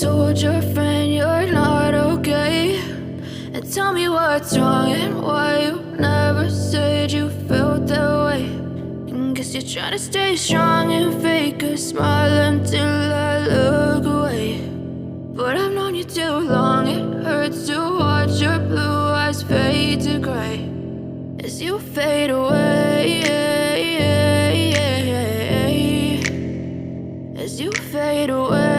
told your friend you're not okay, and tell me what's wrong and why you never said you felt that way. And guess you're trying to stay strong and fake a smile until I look away. But I've known you too long, it hurts to watch your blue eyes fade to gray as you fade away, as you fade away.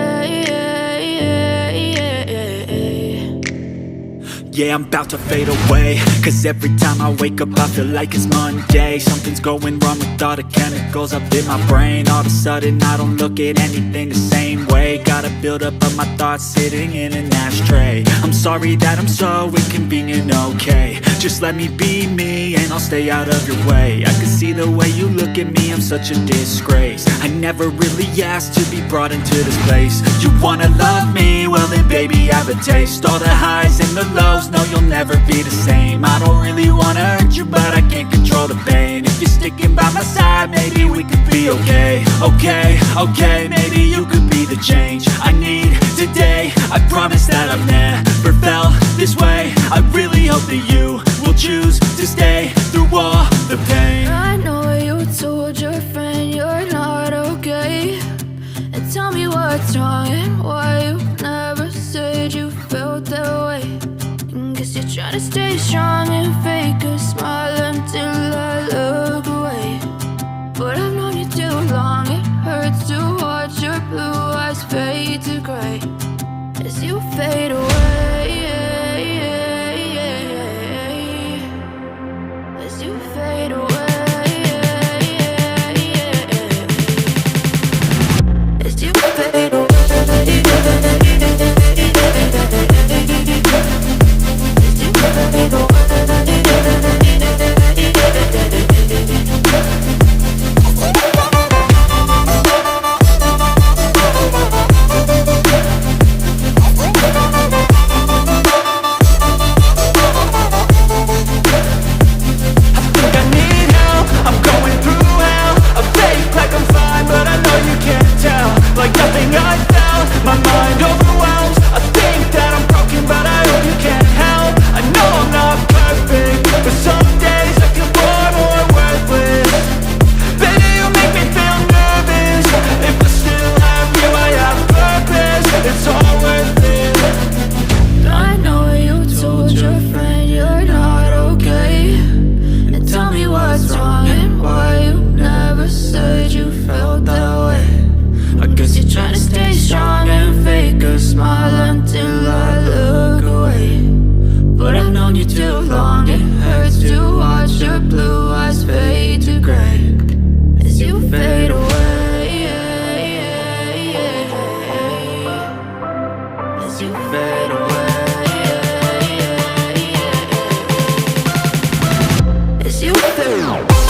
Yeah, I'm about to fade away, cause every time I wake up I feel like it's Monday. Something's going wrong with all the chemicals up in my brain. All of a sudden I don't look at anything the same way. Got a buildup of my thoughts sitting in an ashtray. I'm sorry that I'm so inconvenient, okay. Just let me be me and I'll stay out of your way. I can see the way you look at me, I'm such a disgrace. I never really asked to be brought into this place. You wanna love me? Well then baby I have a taste. All the highs and the lows, no you'll never be the same. I don't really wanna hurt you but I can't control the pain. If you're sticking by my side maybe we could be okay. Okay, maybe you could be the change I need today. I promise that I've never felt this way. I really hope that you will choose to stay through all the pain. I know you told your friend you're not okay, and tell me what's wrong and why you never said you felt that way. And guess you're trying to stay strong and fake a smile until I look away. But I've known you too long, it hurts to watch your blue eyes fade to gray as you fade away, as you fade away, as you fade away, as you fade away. Like nothing I felt, my mind overwhelms. I think that I'm broken, but I hope you can't help. I know I'm not perfect, but some days I feel far more worthless. Baby, you make me feel nervous. If I still have you, I have purpose. It's all worth it. I know you told your friend you're not okay, and tell me what's wrong and why you never said you felt that way. I guess you're trying to stay strong and fake a smile until I look away. But I've known you too long, it hurts to watch your blue eyes fade to gray as you fade away, as you fade away, as you fade away.